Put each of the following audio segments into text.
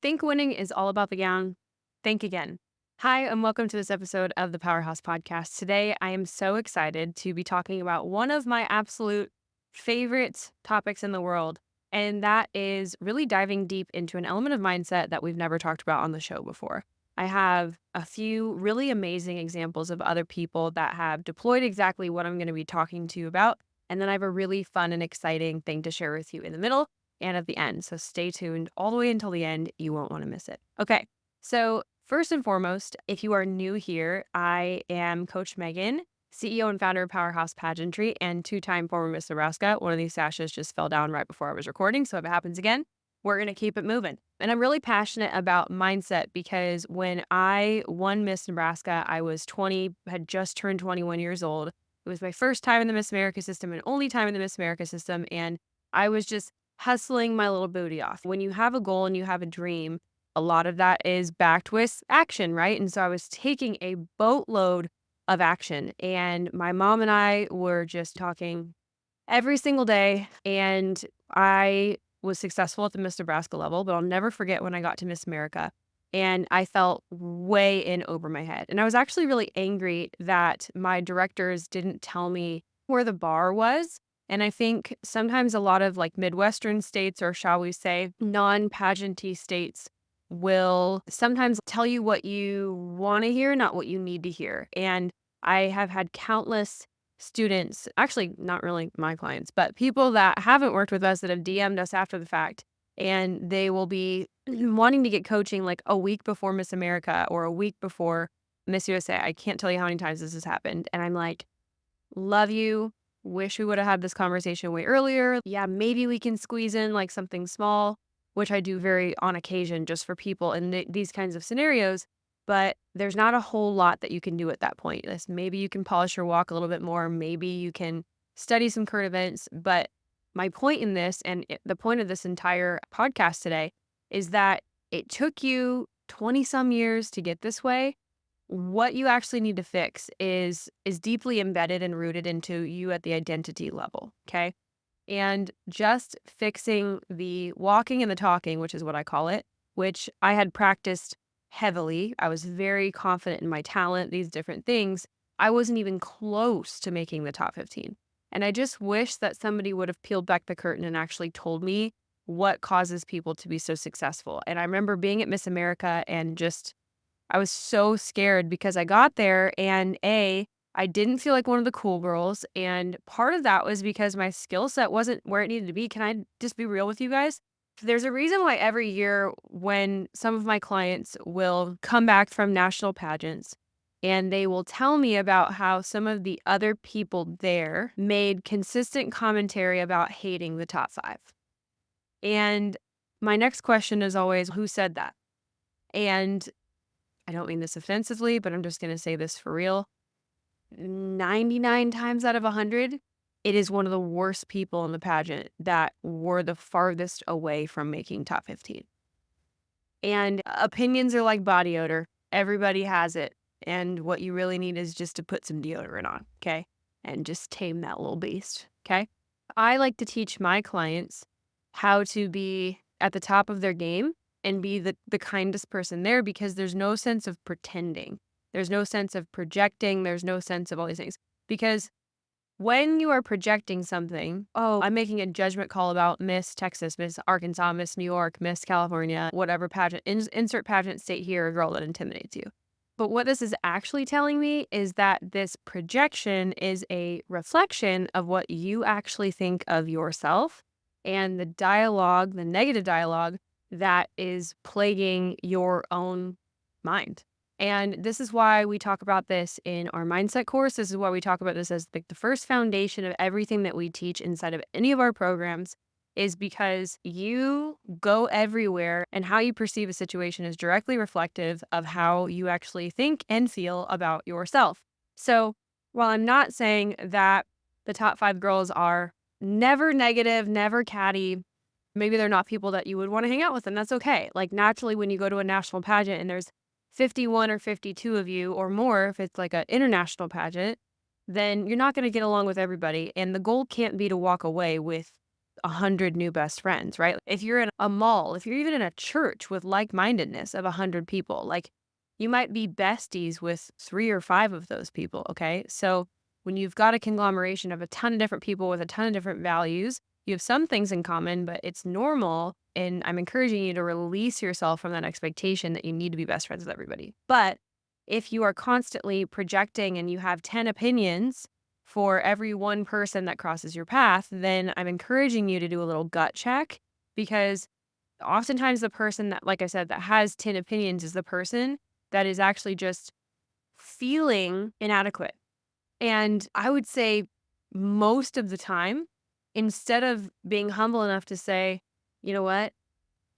Think winning is all about the gown. Think again. Hi, and welcome to this episode of the Powerhouse Podcast. Today, I am so excited to be talking about one of my absolute favorite topics in the world, and that is really diving deep into an element of mindset that we've never talked about on the show before. I have a few really amazing examples of other people that have deployed exactly what I'm going to be talking to you about, and then I have a really fun and exciting thing to share with you in the middle and at the end. So stay tuned all the way until the end. You won't want to miss it. Okay. So, first and foremost, if you are new here, I am Coach Megan, CEO and founder of Powerhouse Pageantry and two-time former Miss Nebraska. One of these sashes just fell down right before I was recording. So, if it happens again, we're going to keep it moving. And I'm really passionate about mindset because when I won Miss Nebraska, I was 20, had just turned 21 years old. It was my first time in the Miss America system and only time in the Miss America system. And I was just hustling my little booty off. When you have a goal and you have a dream, a lot of that is backed with action, right? And so I was taking a boatload of action. And my mom and I were just talking every single day. And I was successful at the Miss Nebraska level, but I'll never forget when I got to Miss America. And I felt way in over my head. And I was actually really angry that my directors didn't tell me where the bar was. And I think sometimes a lot of like Midwestern states, or shall we say, non-pageanty states, will sometimes tell you what you want to hear, not what you need to hear. And I have had countless students, actually not really my clients, but people that haven't worked with us that have DM'd us after the fact, and they will be wanting to get coaching like a week before Miss America or a week before Miss USA. I can't tell you how many times this has happened. And I'm like, love you. Wish we would have had this conversation way earlier. Yeah, maybe we can squeeze in like something small, which I do very on occasion just for people in these kinds of scenarios. But there's not a whole lot that you can do at that point. Maybe you can polish your walk a little bit more. Maybe you can study some current events. But my point in this, and the point of this entire podcast today, is that it took you 20 some years to get this way. What you actually need to fix is deeply embedded and rooted into you at the identity level, okay? And just fixing the walking and the talking, which is what I call it, which I had practiced heavily. I was very confident in my talent, these different things. I wasn't even close to making the top 15. And I just wish that somebody would have peeled back the curtain and actually told me what causes people to be so successful. And I remember being at Miss America and just I was so scared because I got there and I didn't feel like one of the cool girls. And part of that was because my skill set wasn't where it needed to be. Can I just be real with you guys? There's a reason why every year when some of my clients will come back from national pageants and they will tell me about how some of the other people there made consistent commentary about hating the top five. And my next question is always, who said that? And I don't mean this offensively, but I'm just going to say this for real. 99 times out of 100, it is one of the worst people in the pageant that were the farthest away from making top 15. And opinions are like body odor. Everybody has it. And what you really need is just to put some deodorant on, okay? And just tame that little beast, okay? I like to teach my clients how to be at the top of their game and be the kindest person there because there's no sense of pretending. There's no sense of projecting. There's no sense of all these things. Because when you are projecting something, oh, I'm making a judgment call about Miss Texas, Miss Arkansas, Miss New York, Miss California, whatever pageant, insert pageant state here, a girl that intimidates you. But what this is actually telling me is that this projection is a reflection of what you actually think of yourself and the dialogue, the negative dialogue that is plaguing your own mind. And this is why we talk about this in our mindset course. This is why we talk about this as the first foundation of everything that we teach inside of any of our programs is because you go everywhere and how you perceive a situation is directly reflective of how you actually think and feel about yourself. So while I'm not saying that the top five girls are never negative, never catty, maybe they're not people that you would want to hang out with, and that's okay. Like naturally, when you go to a national pageant and there's 51 or 52 of you or more, if it's like an international pageant, then you're not going to get along with everybody. And the goal can't be to walk away with 100 new best friends, right? If you're in a mall, if you're even in a church with like-mindedness of 100 people, like you might be besties with 3 or 5 of those people, okay? So when you've got a conglomeration of a ton of different people with a ton of different values, you have some things in common, but it's normal. And I'm encouraging you to release yourself from that expectation that you need to be best friends with everybody. But if you are constantly projecting and you have 10 opinions for every one person that crosses your path, then I'm encouraging you to do a little gut check, because oftentimes the person that, like I said, that has 10 opinions is the person that is actually just feeling inadequate. And I would say most of the time, instead of being humble enough to say, you know what,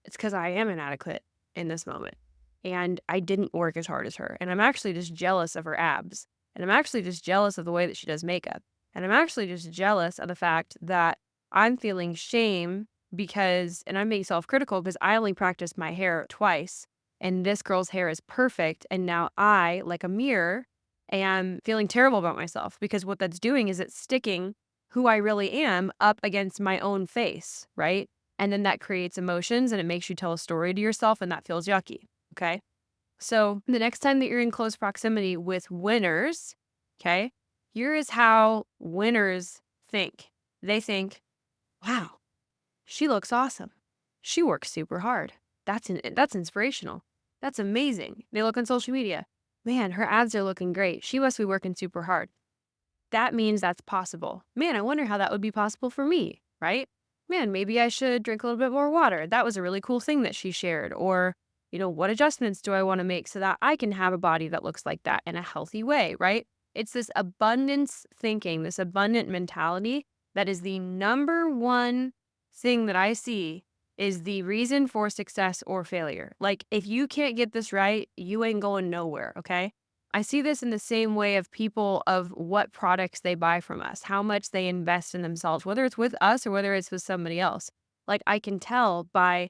it's because I am inadequate in this moment. And I didn't work as hard as her. And I'm actually just jealous of her abs. And I'm actually just jealous of the way that she does makeup. And I'm actually just jealous of the fact that I'm feeling shame because, and I'm being self critical because I only practiced my hair twice. And this girl's hair is perfect. And now I, like a mirror, am feeling terrible about myself, because what that's doing is it's sticking who I really am up against my own face, right? And then that creates emotions and it makes you tell a story to yourself, and that feels yucky. Okay. So the next time that you're in close proximity with winners, okay, here is how winners think. They think, wow, she looks awesome. She works super hard. That's inspirational. That's amazing. They look on social media. Man, her ads are looking great. She must be working super hard. That means that's possible. Man, I wonder how that would be possible for me, right? Man, maybe I should drink a little bit more water. That was a really cool thing that she shared. Or, what adjustments do I want to make so that I can have a body that looks like that in a healthy way, right? It's this abundance thinking, this abundant mentality that is the number one thing that I see is the reason for success or failure. Like, if you can't get this right, you ain't going nowhere, okay? I see this in the same way of people, of what products they buy from us, how much they invest in themselves, whether it's with us or whether it's with somebody else. Like, I can tell by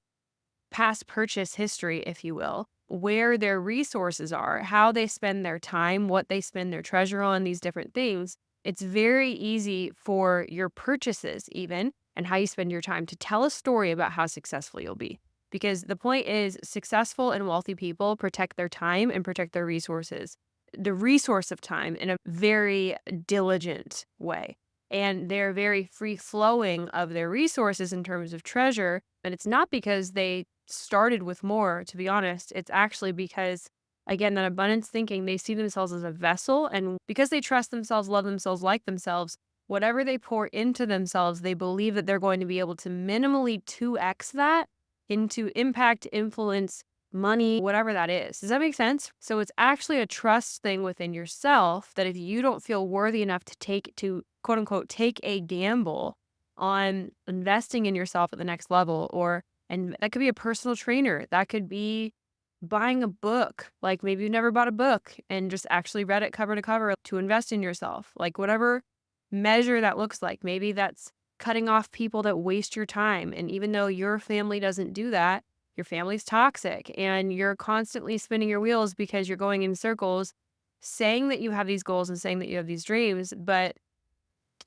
past purchase history, if you will, where their resources are, how they spend their time, what they spend their treasure on, these different things. It's very easy for your purchases, even, and how you spend your time, to tell a story about how successful you'll be. Because the point is, successful and wealthy people protect their time and protect their resources, the resource of time, in a very diligent way. And they're very free flowing of their resources in terms of treasure. And it's not because they started with more, to be honest. It's actually because, again, that abundance thinking, they see themselves as a vessel. And because they trust themselves, love themselves, like themselves, whatever they pour into themselves, they believe that they're going to be able to minimally 2x that into impact, influence, money, whatever that is. Does that make sense? So it's actually a trust thing within yourself, that if you don't feel worthy enough to quote unquote take a gamble on investing in yourself at the next level, and that could be a personal trainer, that could be buying a book. Like, maybe you've never bought a book and just actually read it cover to cover to invest in yourself. Like, whatever measure that looks like. Maybe that's cutting off people that waste your time. And even though your family doesn't do that, your family's toxic and you're constantly spinning your wheels because you're going in circles, saying that you have these goals and saying that you have these dreams, but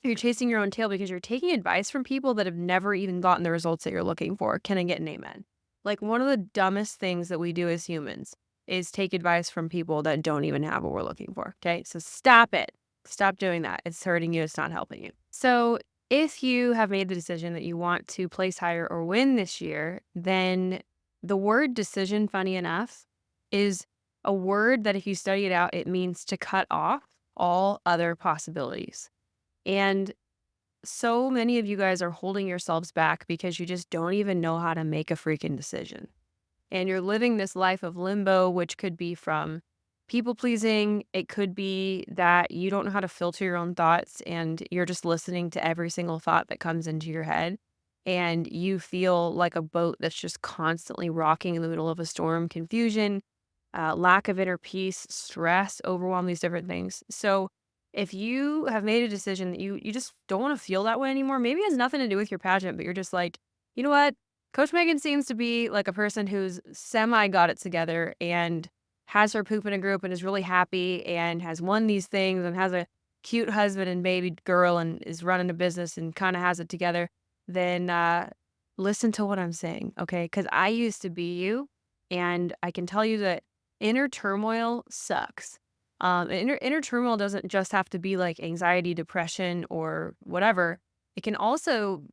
you're chasing your own tail because you're taking advice from people that have never even gotten the results that you're looking for. Can I get an amen? Like, one of the dumbest things that we do as humans is take advice from people that don't even have what we're looking for. Okay. So stop it. Stop doing that. It's hurting you. It's not helping you. So if you have made the decision that you want to place higher or win this year, then the word decision, funny enough, is a word that, if you study it out, it means to cut off all other possibilities. And so many of you guys are holding yourselves back because you just don't even know how to make a freaking decision. And you're living this life of limbo, which could be from people pleasing. It could be that you don't know how to filter your own thoughts and you're just listening to every single thought that comes into your head. And you feel like a boat that's just constantly rocking in the middle of a storm, confusion, lack of inner peace, stress, overwhelm, these different things. So if you have made a decision that you just don't want to feel that way anymore, maybe it has nothing to do with your pageant, but you're just like, you know what? Coach Megan seems to be like a person who's semi got it together and has her poop in a group and is really happy and has won these things and has a cute husband and baby girl and is running a business and kind of has it together. then listen to what I'm saying, okay? Because I used to be you, and I can tell you that inner turmoil sucks. Inner turmoil doesn't just have to be like anxiety, depression, or whatever. It can also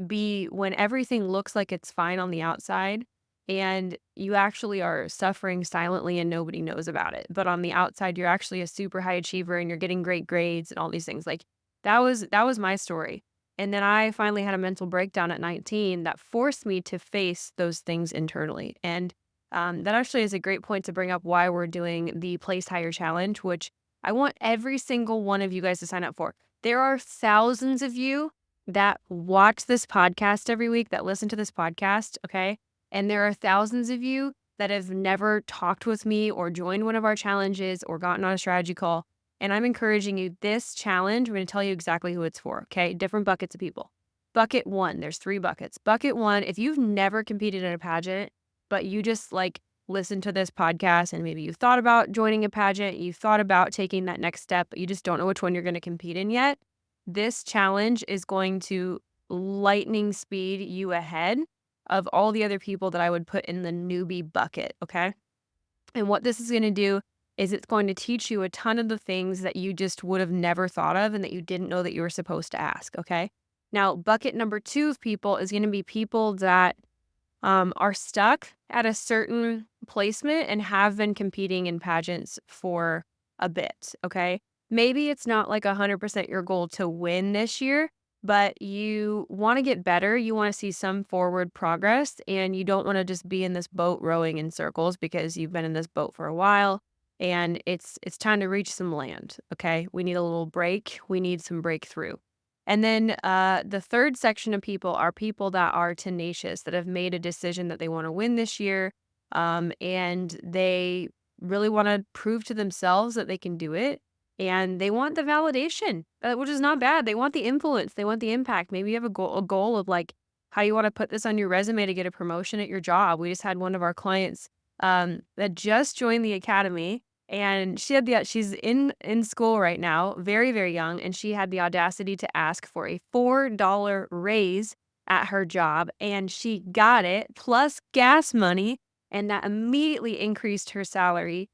be when everything looks like it's fine on the outside and you actually are suffering silently and nobody knows about it. But on the outside, you're actually a super high achiever and you're getting great grades and all these things. Like that was my story. And then I finally had a mental breakdown at 19 that forced me to face those things internally. And that actually is a great point to bring up why we're doing the Place Higher Challenge, which I want every single one of you guys to sign up for. There are thousands of you that watch this podcast every week, that listen to this podcast, okay? And there are thousands of you that have never talked with me or joined one of our challenges or gotten on a strategy call. And I'm encouraging you, this challenge, I'm going to tell you exactly who it's for, okay? Different buckets of people. Bucket one, there's 3 buckets. Bucket one, if you've never competed in a pageant, but you just like listen to this podcast and maybe you thought about joining a pageant, you thought about taking that next step, but you just don't know which one you're going to compete in yet, this challenge is going to lightning speed you ahead of all the other people that I would put in the newbie bucket, okay? And what this is going to do is it's going to teach you a ton of the things that you just would have never thought of and that you didn't know that you were supposed to ask, okay? Now, bucket number 2 of people is going to be people that are stuck at a certain placement and have been competing in pageants for a bit, okay? Maybe it's not like 100% your goal to win this year, but you want to get better. You want to see some forward progress, and you don't want to just be in this boat rowing in circles because you've been in this boat for a while and it's time to reach some land, okay? We need a little break. We need some breakthrough. And then the third section of people are people that are tenacious, that have made a decision that they want to win this year. And they really want to prove to themselves that they can do it. And they want the validation, which is not bad. They want the influence. They want the impact. Maybe you have a goal of like how you want to put this on your resume to get a promotion at your job. We just had one of our clients that just joined the academy. And she's in school right now, very, very young, and she had the audacity to ask for a $4 raise at her job, and she got it, plus gas money, and that immediately increased her salary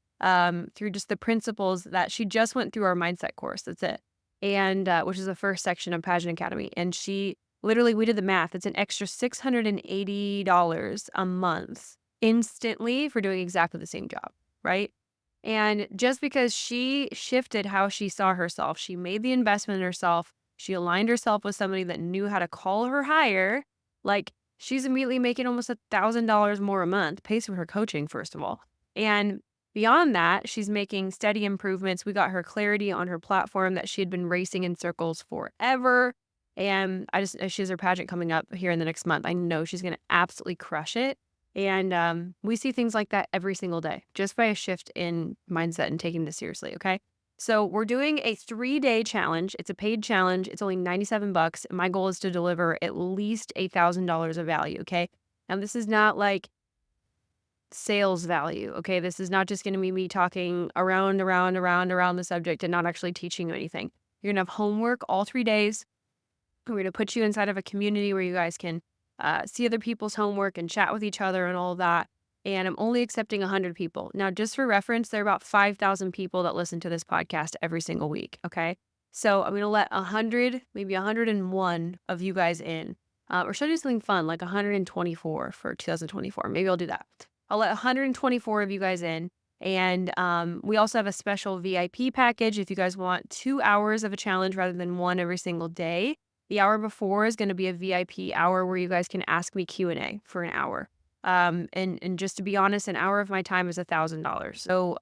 through just the principles that she just went through our mindset course. That's it. And which is the first section of Pageant Academy. And she literally, we did the math. It's an extra $680 a month instantly for doing exactly the same job, right? And just because she shifted how she saw herself, she made the investment in herself, she aligned herself with somebody that knew how to call her higher, like she's immediately making almost $1,000 more a month, pays for her coaching, first of all. And beyond that, she's making steady improvements. We got her clarity on her platform that she had been racing in circles forever. And she has her pageant coming up here in the next month. I know she's going to absolutely crush it. And we see things like that every single day, just by a shift in mindset and taking this seriously, okay? So we're doing a 3-day challenge. It's a paid challenge. It's only $97. My goal is to deliver at least $1,000 of value, okay? Now, this is not like sales value, okay? This is not just going to be me talking around the subject and not actually teaching you anything. You're going to have homework all 3 days. We're going to put you inside of a community where you guys can see other people's homework and chat with each other and all of that. And I'm only accepting 100 people. Now, just for reference, there are about 5,000 people that listen to this podcast every single week, okay? So I'm going to let 100, maybe 101 of you guys in. Or should I do something fun, like 124 for 2024? Maybe I'll do that. I'll let 124 of you guys in. And we also have a special VIP package if you guys want 2 hours of a challenge rather than 1 every single day. The hour before is going to be a VIP hour where you guys can ask me Q&A for an hour. And just to be honest, an hour of my time is $1,000. So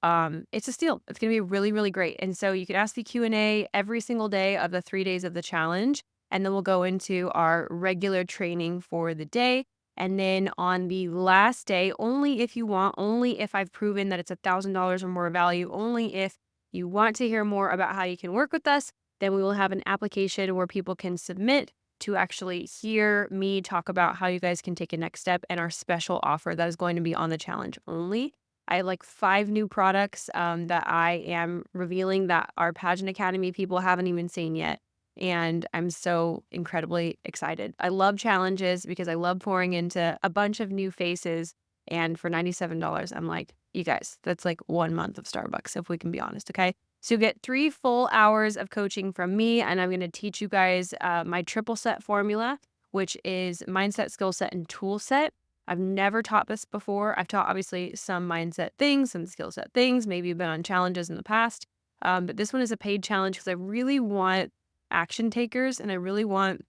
it's a steal. It's going to be really, really great. And so you can ask the Q&A every single day of the 3 days of the challenge. And then we'll go into our regular training for the day. And then on the last day, only if you want, only if I've proven that it's $1,000 or more value, only if you want to hear more about how you can work with us, then we will have an application where people can submit to actually hear me talk about how you guys can take a next step and our special offer that is going to be on the challenge only. I have like 5 new products that I am revealing that our Pageant Academy people haven't even seen yet. And I'm so incredibly excited. I love challenges because I love pouring into a bunch of new faces. And for $97, I'm like, you guys, that's like 1 month of Starbucks, if we can be honest. Okay. So you get 3 full hours of coaching from me, and I'm going to teach you guys my triple set formula, which is mindset, skill set, and tool set. I've never taught this before. I've taught obviously some mindset things, some skill set things. Maybe you've been on challenges in the past. But this one is a paid challenge because I really want action takers and I really want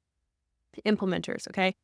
implementers. Okay.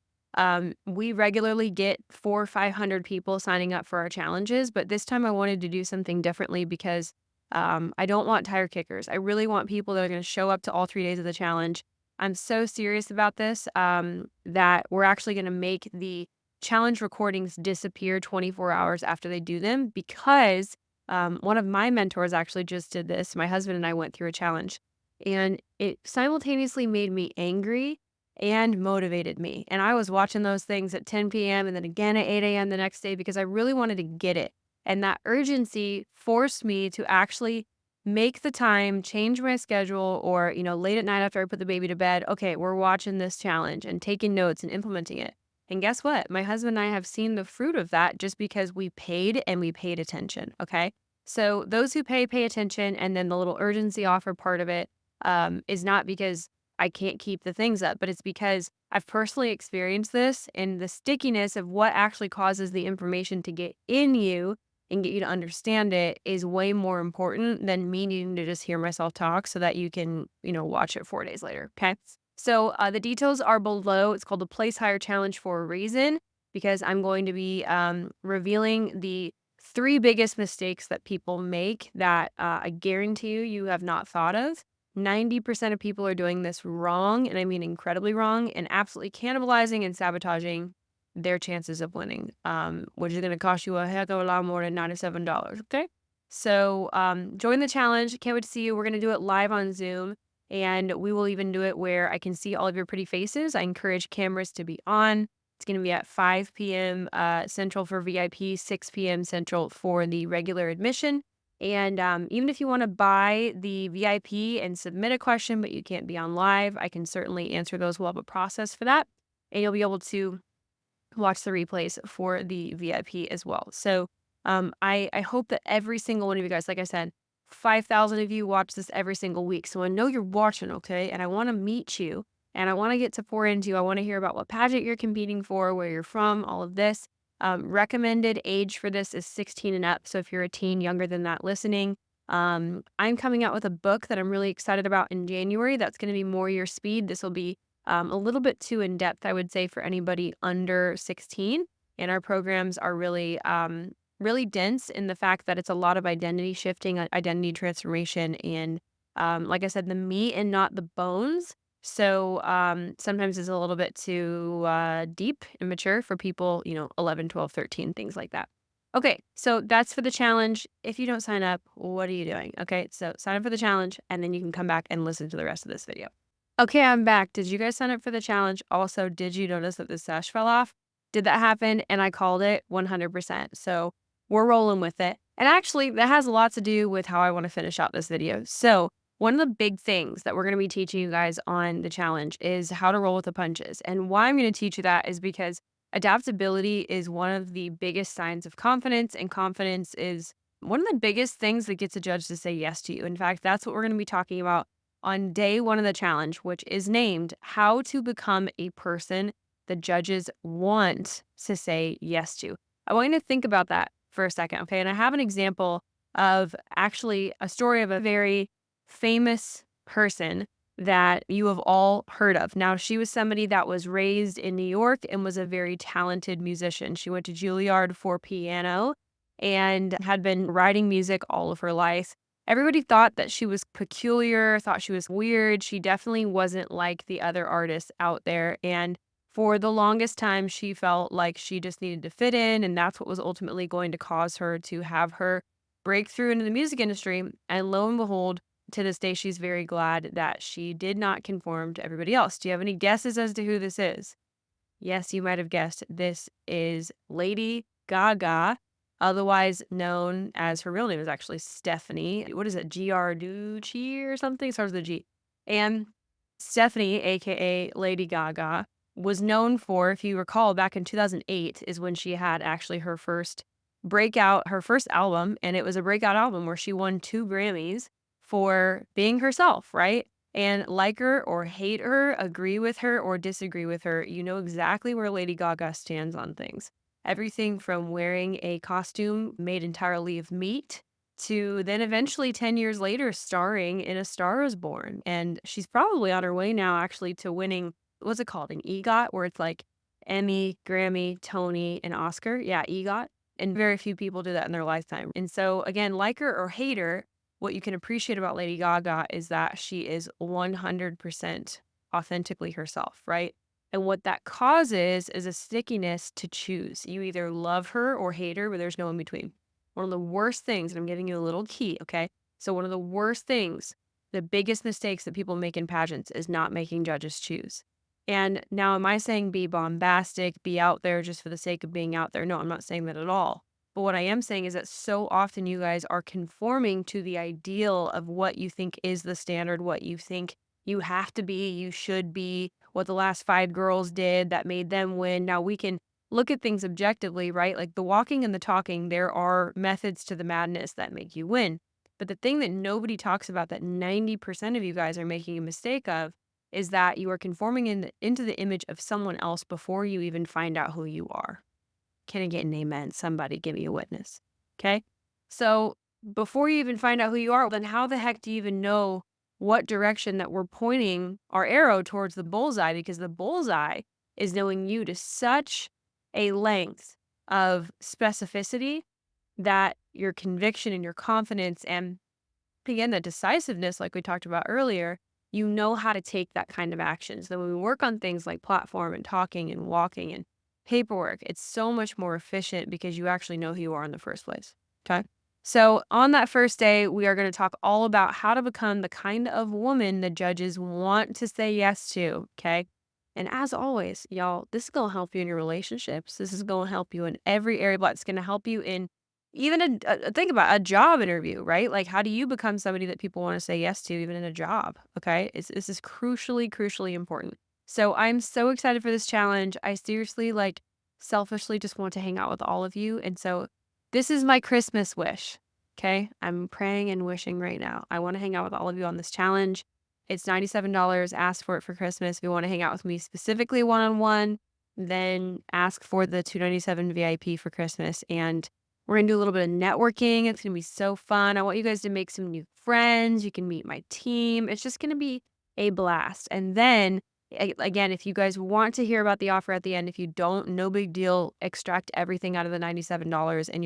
We regularly get 400 or 500 people signing up for our challenges, but this time I wanted to do something differently because I don't want tire kickers. I really want people that are going to show up to all 3 days of the challenge. I'm so serious about this that we're actually going to make the challenge recordings disappear 24 hours after they do them because one of my mentors actually just did this. My husband and I went through a challenge and it simultaneously made me angry and motivated me. And I was watching those things at 10 p.m. and then again at 8 a.m. the next day because I really wanted to get it. And that urgency forced me to actually make the time, change my schedule, or, late at night after I put the baby to bed, okay, we're watching this challenge and taking notes and implementing it. And guess what? My husband and I have seen the fruit of that just because we paid and we paid attention. Okay. So those who pay attention. And then the little urgency offer part of it is not because I can't keep the things up, but it's because I've personally experienced this, and the stickiness of what actually causes the information to get in you and get you to understand it is way more important than me needing to just hear myself talk so that you can, watch it 4 days later. Okay. So the details are below. It's called the Place Higher Challenge for a reason because I'm going to be revealing the 3 biggest mistakes that people make that I guarantee you have not thought of. 90% of people are doing this wrong, and I mean incredibly wrong, and absolutely cannibalizing and sabotaging their chances of winning, which is going to cost you a heck of a lot more than $97. Okay. So join the challenge. Can't wait to see you. We're going to do it live on Zoom, and we will even do it where I can see all of your pretty faces. I encourage cameras to be on. It's going to be at 5 p.m. Central for VIP, 6 p.m. Central for the regular admission. And even if you want to buy the VIP and submit a question, but you can't be on live, I can certainly answer those. We'll have a process for that. And you'll be able to watch the replays for the VIP as well. So I hope that every single one of you guys, like I said, 5,000 of you watch this every single week. So I know you're watching, okay? And I want to meet you and I want to get to pour into you. I want to hear about what pageant you're competing for, where you're from, all of this. Recommended age for this is 16 and up. So if you're a teen younger than that listening, I'm coming out with a book that I'm really excited about in January. That's going to be more your speed. This will be a little bit too in depth, I would say, for anybody under 16. And our programs are really, really dense in the fact that it's a lot of identity shifting, identity transformation, and like I said, the meat and not the bones. So sometimes it's a little bit too deep and mature for people, 11, 12, 13, things like that. Okay, so that's for the challenge. If you don't sign up, what are you doing? Okay, so sign up for the challenge and then you can come back and listen to the rest of this video. Okay, I'm back. Did you guys sign up for the challenge? Also, did you notice that the sash fell off? Did that happen? And I called it 100%. So we're rolling with it. And actually, that has a lot to do with how I want to finish out this video. So one of the big things that we're going to be teaching you guys on the challenge is how to roll with the punches. And why I'm going to teach you that is because adaptability is one of the biggest signs of confidence, and confidence is one of the biggest things that gets a judge to say yes to you. In fact, that's what we're going to be talking about on day 1 of the challenge, which is named How to Become a Person the Judges Want to Say Yes to. I want you to think about that for a second, okay? And I have an example of actually a story of a very famous person that you have all heard of. Now, she was somebody that was raised in New York and was a very talented musician. She went to Juilliard for piano and had been writing music all of her life. Everybody thought that she was peculiar, thought she was weird. She definitely wasn't like the other artists out there. And for the longest time, she felt like she just needed to fit in. And that's what was ultimately going to cause her to have her breakthrough into the music industry. And lo and behold, to this day, she's very glad that she did not conform to everybody else. Do you have any guesses as to who this is? Yes, you might have guessed. This is Lady Gaga, otherwise known as, her real name is actually Stephanie. What is it? Giarducci or something? Starts with a G. And Stephanie, aka Lady Gaga, was known for, if you recall, back in 2008 is when she had actually her first breakout, her first album, and it was a breakout album where she won 2 Grammys for being herself, right? And like her or hate her, agree with her or disagree with her, you know exactly where Lady Gaga stands on things. Everything from wearing a costume made entirely of meat to then eventually 10 years later starring in A Star Is Born. And she's probably on her way now actually to winning, what's it called? An EGOT, where it's like Emmy, Grammy, Tony, and Oscar. Yeah, EGOT. And very few people do that in their lifetime. And so again, like her or hate her, what you can appreciate about Lady Gaga is that she is 100% authentically herself, right? And what that causes is a stickiness to choose. You either love her or hate her, but there's no in between. One of the worst things, and I'm giving you a little key, okay? So one of the worst things, the biggest mistakes that people make in pageants is not making judges choose. And now, am I saying be bombastic, be out there just for the sake of being out there? No, I'm not saying that at all. But what I am saying is that so often you guys are conforming to the ideal of what you think is the standard, what you think you have to be, you should be, what the last 5 girls did that made them win. Now we can look at things objectively, right? Like the walking and the talking, there are methods to the madness that make you win. But the thing that nobody talks about that 90% of you guys are making a mistake of is that you are conforming into the image of someone else before you even find out who you are. Can I get an amen? Somebody give me a witness. Okay. So before you even find out who you are, then how the heck do you even know what direction that we're pointing our arrow towards the bullseye? Because the bullseye is knowing you to such a length of specificity that your conviction and your confidence and again, the decisiveness, like we talked about earlier, you know how to take that kind of action. So when we work on things like platform and talking and walking and paperwork, it's so much more efficient because you actually know who you are in the first place. Okay. So on that first day, we are going to talk all about how to become the kind of woman the judges want to say yes to. Okay. And as always, y'all, this is going to help you in your relationships. This is going to help you in every area, but it's going to help you in even think about a job interview, right? Like, how do you become somebody that people want to say yes to, even in a job? Okay. This is crucially, crucially important. So I'm so excited for this challenge. I seriously, like, selfishly just want to hang out with all of you. And so this is my Christmas wish. Okay. I'm praying and wishing right now. I want to hang out with all of you on this challenge. It's $97. Ask for it for Christmas. If you want to hang out with me specifically one-on-one, then ask for the $297 VIP for Christmas. And we're going to do a little bit of networking. It's going to be so fun. I want you guys to make some new friends. You can meet my team. It's just going to be a blast. And then, again, if you guys want to hear about the offer at the end, if you don't, no big deal. Extract everything out of the $97 and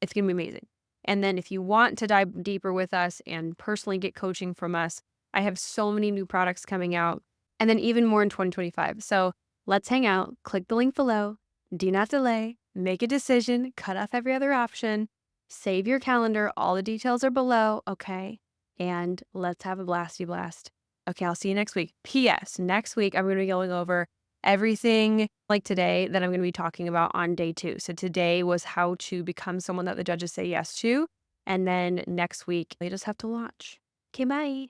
it's going to be amazing. And then if you want to dive deeper with us and personally get coaching from us, I have so many new products coming out and then even more in 2025. So let's hang out. Click the link below. Do not delay. Make a decision. Cut off every other option. Save your calendar. All the details are below. Okay. And let's have a blasty blast. Okay. I'll see you next week. P.S. Next week, I'm going to be going over everything like today that I'm going to be talking about on day 2. So today was how to become someone that the judges say yes to. And then next week, they just have to launch. Okay. Bye.